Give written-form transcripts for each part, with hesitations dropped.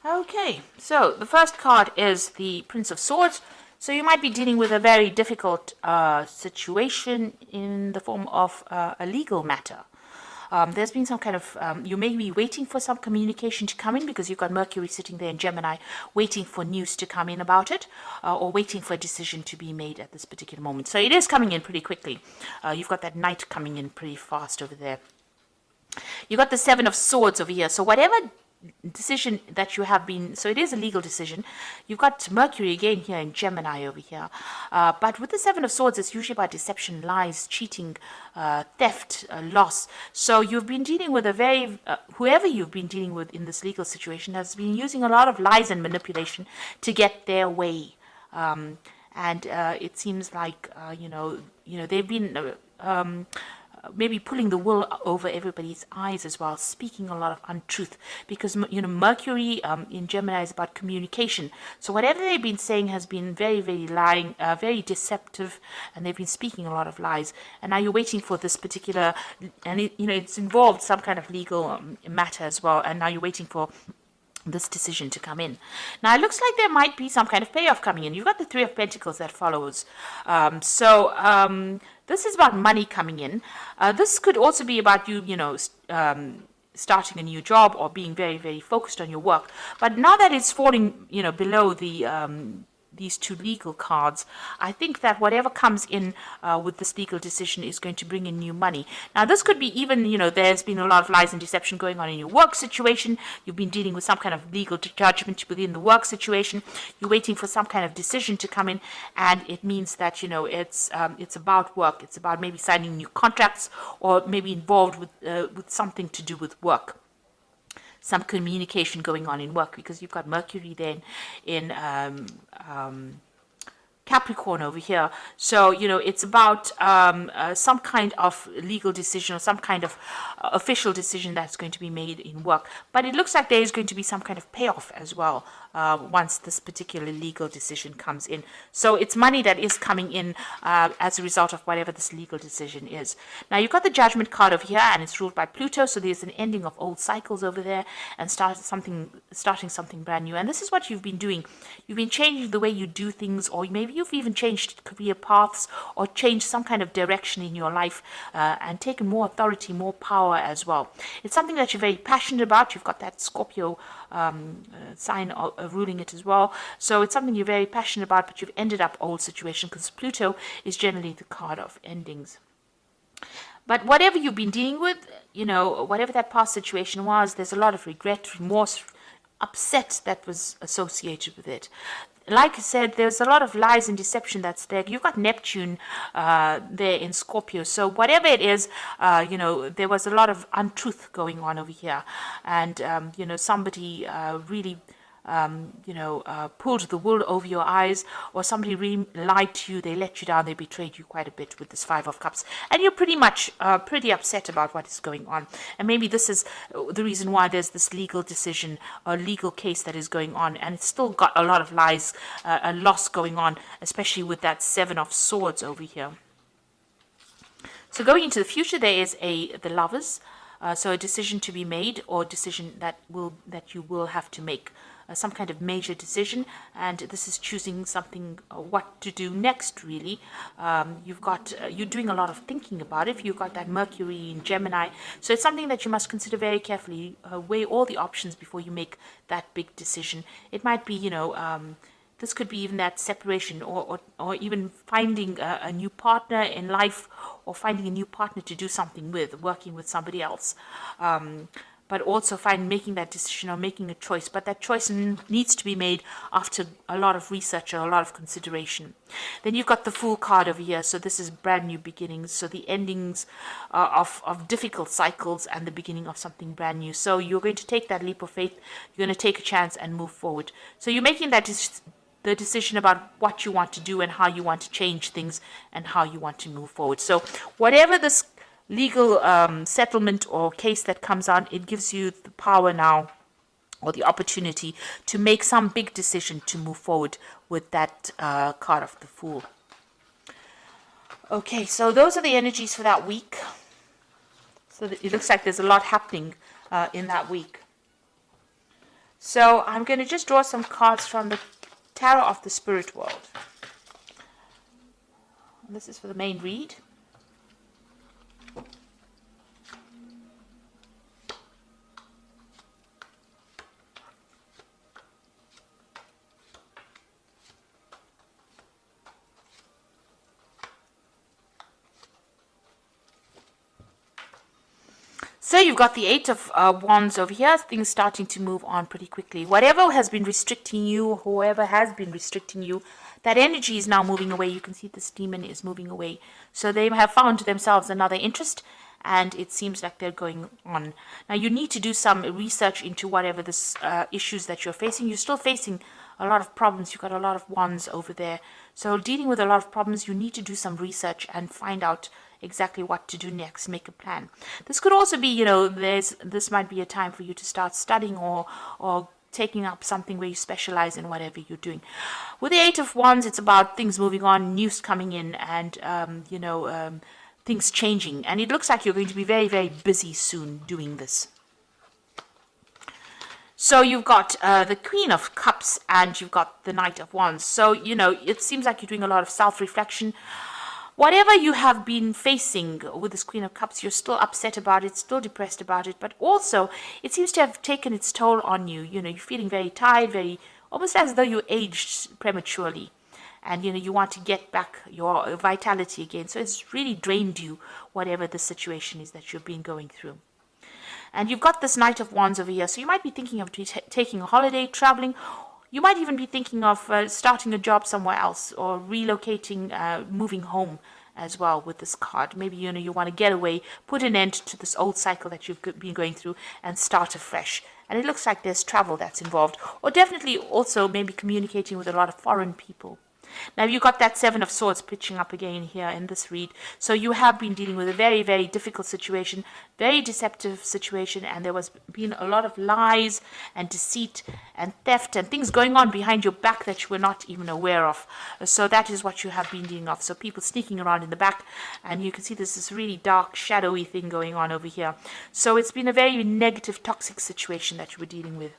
Okay, so the first card is the Prince of Swords. So you might be dealing with a very difficult situation in the form of a legal matter. There's been some kind of, you may be waiting for some communication to come in because you've got Mercury sitting there in Gemini waiting for news to come in about it, or waiting for a decision to be made at this particular moment. So it is coming in pretty quickly. You've got that Knight coming in pretty fast over there. You've got the Seven of Swords over here. So whatever decision that you have been, so it is a legal decision. You've got Mercury again here in Gemini over here, but with the Seven of Swords, it's usually about deception, lies, cheating, theft, loss. So you've been dealing with a very whoever you've been dealing with in this legal situation has been using a lot of lies and manipulation to get their way, and it seems like they've been maybe pulling the wool over everybody's eyes as well, speaking a lot of untruth, because Mercury in Gemini is about communication. So whatever they've been saying has been very, very lying, very deceptive, and they've been speaking a lot of lies. And now you're waiting for this particular, and it's involved some kind of legal matter as well. And now you're waiting for this decision to come in. Now it looks like there might be some kind of payoff coming in. You've got the Three of Pentacles that follows. This is about money coming in. This could also be about you, starting a new job or being very, very focused on your work. But now that it's falling, below the these two legal cards, I think that whatever comes in with this legal decision is going to bring in new money. Now, this could be even, there's been a lot of lies and deception going on in your work situation. You've been dealing with some kind of legal judgment within the work situation. You're waiting for some kind of decision to come in, and it means that, it's about work. It's about maybe signing new contracts or maybe involved with something to do with work. Some communication going on in work, because you've got Mercury then in Capricorn over here. So, it's about some kind of legal decision or some kind of official decision that's going to be made in work. But it looks like there is going to be some kind of payoff as well once this particular legal decision comes in. So it's money that is coming in as a result of whatever this legal decision is. Now, you've got the Judgment card over here, and it's ruled by Pluto. So there's an ending of old cycles over there and starting something brand new. And this is what you've been doing. You've been changing the way you do things, or maybe you've even changed career paths or changed some kind of direction in your life and taken more authority, more power as well. It's something that you're very passionate about. You've got that Scorpio sign ruling it as well. So it's something you're very passionate about, but you've ended up old situation, because Pluto is generally the card of endings. But whatever you've been dealing with, whatever that past situation was, there's a lot of regret, remorse, upset that was associated with it. Like I said, there's a lot of lies and deception that's there. You've got Neptune there in Scorpio. So whatever it is, there was a lot of untruth going on over here. And, somebody really pulled the wool over your eyes, or somebody really lied to you, they let you down, they betrayed you quite a bit with this Five of Cups. And you're pretty much pretty upset about what is going on. And maybe this is the reason why there's this legal decision or legal case that is going on. And it's still got a lot of lies, a loss going on, especially with that Seven of Swords over here. So going into the future, there is the Lovers. So a decision to be made, or a decision that you will have to make. Some kind of major decision, and this is choosing something, what to do next, really. You're doing a lot of thinking about it. You've got that Mercury in Gemini, so it's something that you must consider very carefully, weigh all the options before you make that big decision. It might be, this could be even that separation, or even finding a new partner in life, or finding a new partner to do something with, working with somebody else. But also making that decision or making a choice. But that choice needs to be made after a lot of research or a lot of consideration. Then you've got the Fool card over here. So this is brand new beginnings. So the endings of difficult cycles and the beginning of something brand new. So you're going to take that leap of faith. You're going to take a chance and move forward. So you're making that the decision about what you want to do and how you want to change things and how you want to move forward. So whatever this legal settlement or case that comes on, it gives you the power now, or the opportunity, to make some big decision to move forward with that card of the Fool. Okay, so those are the energies for that week. So it looks like there's a lot happening in that week. So I'm going to just draw some cards from the Tarot of the Spirit World. And this is for the main read. So you've got the Eight of Wands over here, things starting to move on pretty quickly. Whatever has been restricting you, whoever has been restricting you, that energy is now moving away. You can see this demon is moving away. So they have found themselves another interest, and it seems like they're going on. Now you need to do some research into whatever this issues that you're facing. You're still facing a lot of problems. You've got a lot of wands over there. So dealing with a lot of problems, you need to do some research and find out exactly what to do next, make a plan. This could also be, this might be a time for you to start studying or taking up something where you specialize in whatever you're doing. With the Eight of Wands, it's about things moving on, news coming in, and things changing. And it looks like you're going to be very, very busy soon doing this. So you've got the Queen of Cups and you've got the Knight of Wands. So, it seems like you're doing a lot of self-reflection. Whatever you have been facing with this Queen of Cups, you're still upset about it, still depressed about it, but also it seems to have taken its toll on you. You're feeling very tired, very almost as though you aged prematurely. And, you want to get back your vitality again. So it's really drained you, whatever the situation is that you've been going through. And you've got this Knight of Wands over here. So you might be thinking of taking a holiday, traveling. You might even be thinking of starting a job somewhere else or relocating, moving home as well with this card. Maybe, you want to get away, put an end to this old cycle that you've been going through and start afresh. And it looks like there's travel that's involved. Or definitely also maybe communicating with a lot of foreign people. Now you've got that Seven of Swords pitching up again here in this read. So you have been dealing with a very, very difficult situation, very deceptive situation, and there was been a lot of lies and deceit and theft and things going on behind your back that you were not even aware of. So that is what you have been dealing with. So people sneaking around in the back, and you can see there's this really dark, shadowy thing going on over here. So it's been a very negative, toxic situation that you were dealing with.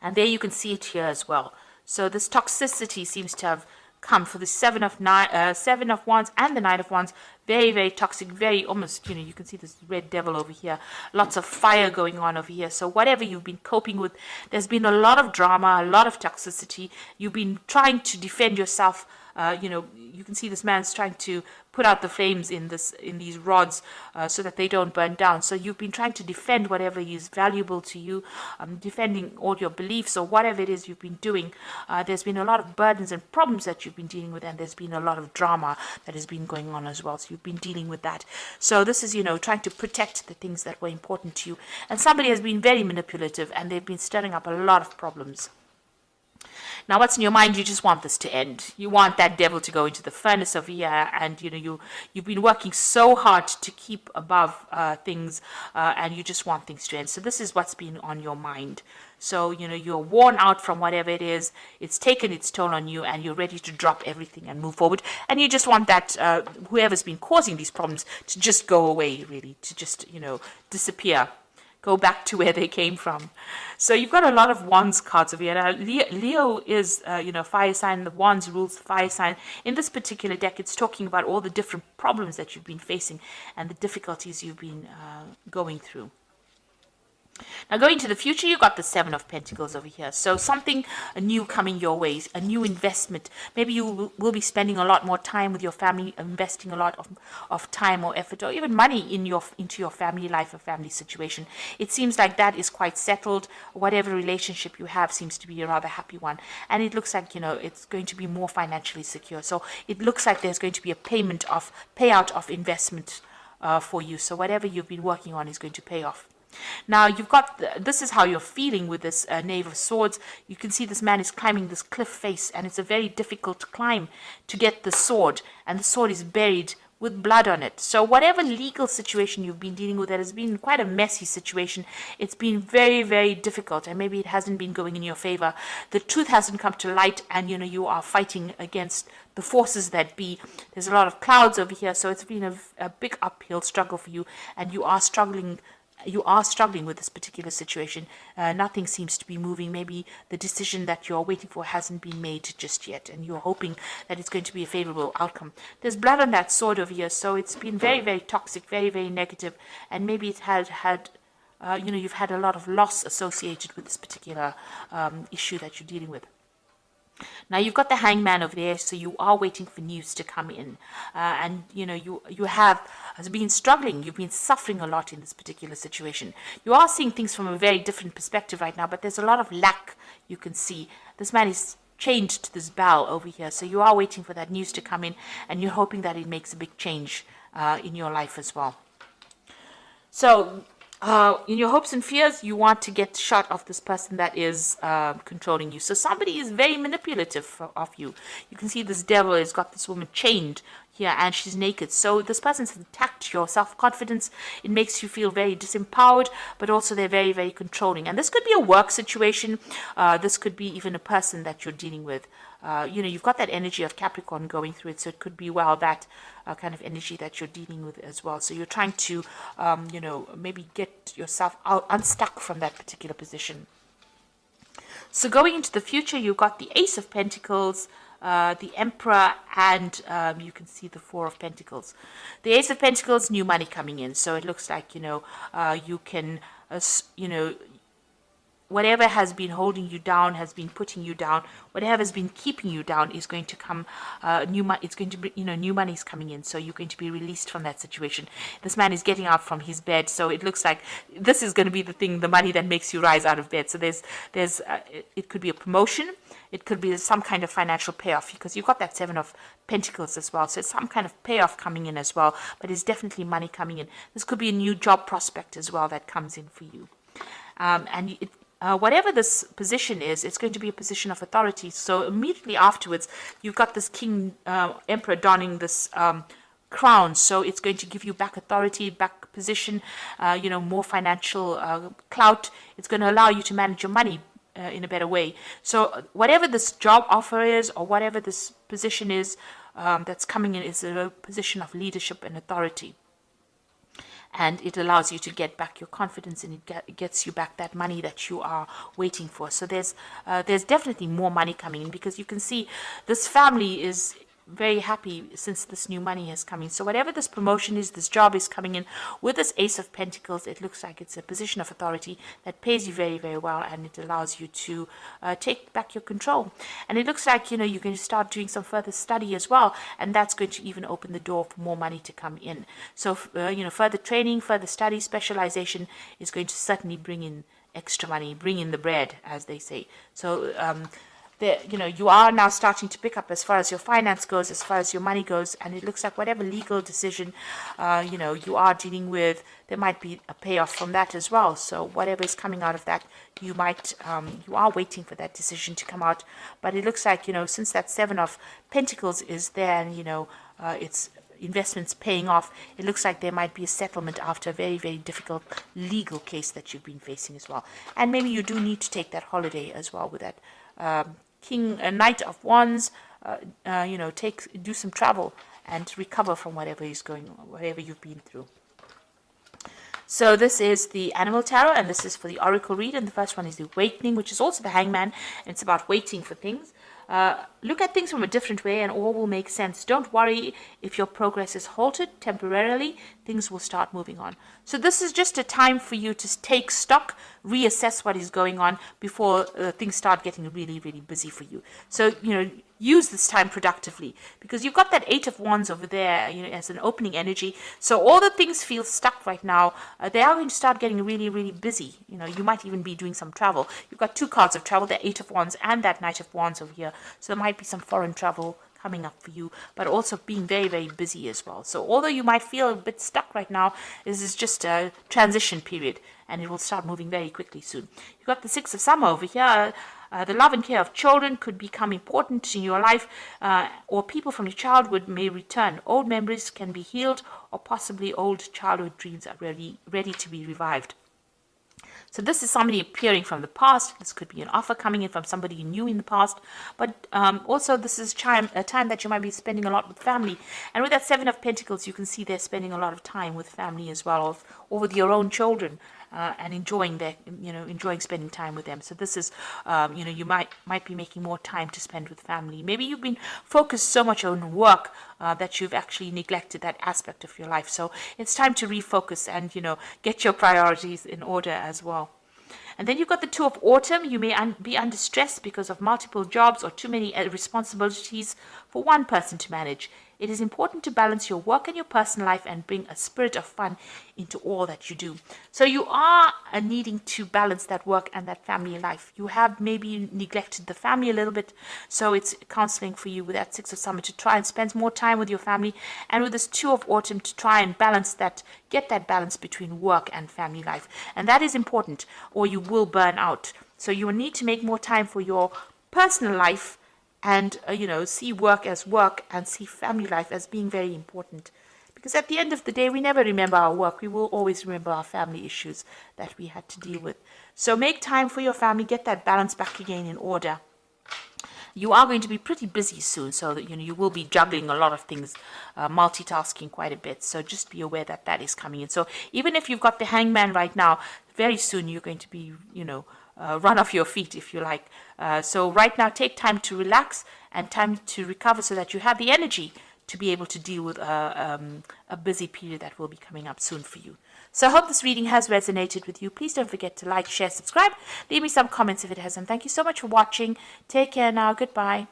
And there you can see it here as well. So this toxicity seems to have come for the Seven of Wands and the Knight of Wands. Very, very toxic, very almost, you can see this red devil over here. Lots of fire going on over here. So whatever you've been coping with, there's been a lot of drama, a lot of toxicity. You've been trying to defend yourself. You can see this man's trying to put out the flames in these rods so that they don't burn down. So you've been trying to defend whatever is valuable to you, defending all your beliefs or whatever it is you've been doing. There's been a lot of burdens and problems that you've been dealing with, and there's been a lot of drama that has been going on as well. So you've been dealing with that. So this is, trying to protect the things that were important to you. And somebody has been very manipulative, and they've been stirring up a lot of problems. Now, what's in your mind? You just want this to end. You want that devil to go into the furnace over here, and you've been working so hard to keep above things, and you just want things to end. So this is what's been on your mind. So you're worn out from whatever it is. It's taken its toll on you, and you're ready to drop everything and move forward. And you just want that whoever's been causing these problems to just go away, really, to just disappear. Go back to where they came from. So you've got a lot of Wands cards over here. Now, Leo is, fire sign. The Wands rules fire sign. In this particular deck, it's talking about all the different problems that you've been facing and the difficulties you've been going through. Now, going to the future, you've got the Seven of Pentacles over here. So something new coming your way, a new investment. Maybe you will be spending a lot more time with your family, investing a lot of time or effort or even money into your family life or family situation. It seems like that is quite settled. Whatever relationship you have seems to be a rather happy one. And it looks like, it's going to be more financially secure. So it looks like there's going to be a payout of investment for you. So whatever you've been working on is going to pay off. Now you've got, this is how you're feeling with this Knave of Swords. You can see this man is climbing this cliff face, and it's a very difficult climb to get the sword, and the sword is buried with blood on it. So whatever legal situation you've been dealing with, that has been quite a messy situation. It's been very, very difficult, and maybe it hasn't been going in your favor. The truth hasn't come to light, and you are fighting against the forces that be. There's a lot of clouds over here, so it's been a big uphill struggle for you, and you are struggling you are struggling with this particular situation. Nothing seems to be moving. Maybe the decision that you're waiting for hasn't been made just yet, and you're hoping that it's going to be a favorable outcome. There's blood on that sword over here, so it's been very, very toxic, very, very negative, and maybe it had you've had a lot of loss associated with this particular issue that you're dealing with. Now you've got the hangman over there, so you are waiting for news to come in, and you have been struggling. You've been suffering a lot in this particular situation. You are seeing things from a very different perspective right now, but there's a lot of lack you can see. This man is chained to this bell over here, so you are waiting for that news to come in, and you're hoping that it makes a big change in your life as well. So in your hopes and fears, you want to get shot of this person that is controlling you. So somebody is very manipulative of you. You can see this devil has got this woman chained here, and she's naked. So this person's attacked your self-confidence. It makes you feel very disempowered, but also they're very, very controlling. And this could be a work situation. This could be even a person that you're dealing with. You've got that energy of Capricorn going through it, so it could be, well, that kind of energy that you're dealing with as well. So you're trying to, maybe get yourself unstuck from that particular position. So going into the future, you've got the Ace of Pentacles, the Emperor, and you can see the Four of Pentacles. The Ace of Pentacles, new money coming in. So it looks like, you can, whatever has been holding you down, has been putting you down, whatever has been keeping you down is going to come, it's going to be, new money is coming in, so you're going to be released from that situation. This man is getting out from his bed, so it looks like this is going to be the money that makes you rise out of bed. So it could be a promotion, it could be some kind of financial payoff, because you've got that Seven of Pentacles as well, so it's some kind of payoff coming in as well, but it's definitely money coming in. This could be a new job prospect as well that comes in for you. Whatever this position is, it's going to be a position of authority. So immediately afterwards, you've got this King Emperor donning this crown. So it's going to give you back authority, back position, more financial clout. It's going to allow you to manage your money in a better way. So whatever this job offer is, or whatever this position is that's coming in, is a position of leadership and authority. And it allows you to get back your confidence, and it gets you back that money that you are waiting for. So there's definitely more money coming in, because you can see this family is very happy since this new money is coming. So whatever this promotion is, this job is coming in with this Ace of Pentacles, it looks like it's a position of authority that pays you very, very well, and it allows you to take back your control. And it looks like, you're going to start doing some further study as well, and that's going to even open the door for more money to come in. So, further training, further study, specialization is going to certainly bring in extra money, bring in the bread, as they say. So, you are now starting to pick up as far as your finance goes, as far as your money goes, and it looks like whatever legal decision, you are dealing with, there might be a payoff from that as well. So whatever is coming out of that, you are waiting for that decision to come out. But it looks like, since that Seven of Pentacles is there, and, it's investments paying off, it looks like there might be a settlement after a very, very difficult legal case that you've been facing as well. And maybe you do need to take that holiday as well with that Knight of Wands, do some travel and recover from whatever you've been through. So this is the Animal Tarot, and this is for the Oracle read, and the first one is the Awakening, which is also the Hangman, and it's about waiting for things. Look at things from a different way, and all will make sense. Don't worry if your progress is halted temporarily. Things will start moving on. So this is just a time for you to take stock, reassess what is going on before things start getting really, really busy for you. So, use this time productively, because you've got that Eight of Wands over there, as an opening energy. So all the things feel stuck right now. They are going to start getting really, really busy. You might even be doing some travel. You've got two cards of travel, the Eight of Wands and that Knight of Wands over here. So there might be some foreign travel coming up for you, but also being very, very busy as well. So although you might feel a bit stuck right now, this is just a transition period, and it will start moving very quickly soon. You've got the Six of Summer over here. The love and care of children could become important in your life, or people from your childhood may return. Old memories can be healed, or possibly old childhood dreams are really ready to be revived. So this is somebody appearing from the past. This could be an offer coming in from somebody you knew in the past. But also this is a time that you might be spending a lot with family. And with that Seven of Pentacles, you can see they're spending a lot of time with family as well, or with your own children. And enjoying enjoying spending time with them. So this is, you might be making more time to spend with family. Maybe you've been focused so much on work that you've actually neglected that aspect of your life. So it's time to refocus and, get your priorities in order as well. And then you've got the Two of Autumn. You may be under stress because of multiple jobs or too many responsibilities for one person to manage. It is important to balance your work and your personal life and bring a spirit of fun into all that you do. So you are needing to balance that work and that family life. You have maybe neglected the family a little bit. So it's counseling for you with that Six of Summer to try and spend more time with your family. And with this Two of Autumn to try and balance that, get that balance between work and family life. And that is important, or you will burn out. So you will need to make more time for your personal life and, see work as work and see family life as being very important. Because at the end of the day, we never remember our work. We will always remember our family issues that we had to deal with. So make time for your family. Get that balance back again in order. You are going to be pretty busy soon, so that you will be juggling a lot of things, multitasking quite a bit. So just be aware that that is coming in. So even if you've got the Hangman right now, very soon you're going to be, run off your feet, if you like. So right now, take time to relax and time to recover so that you have the energy to be able to deal with a busy period that will be coming up soon for you. So I hope this reading has resonated with you. Please don't forget to like, share, subscribe. Leave me some comments if it hasn't. Thank you so much for watching. Take care now. Goodbye.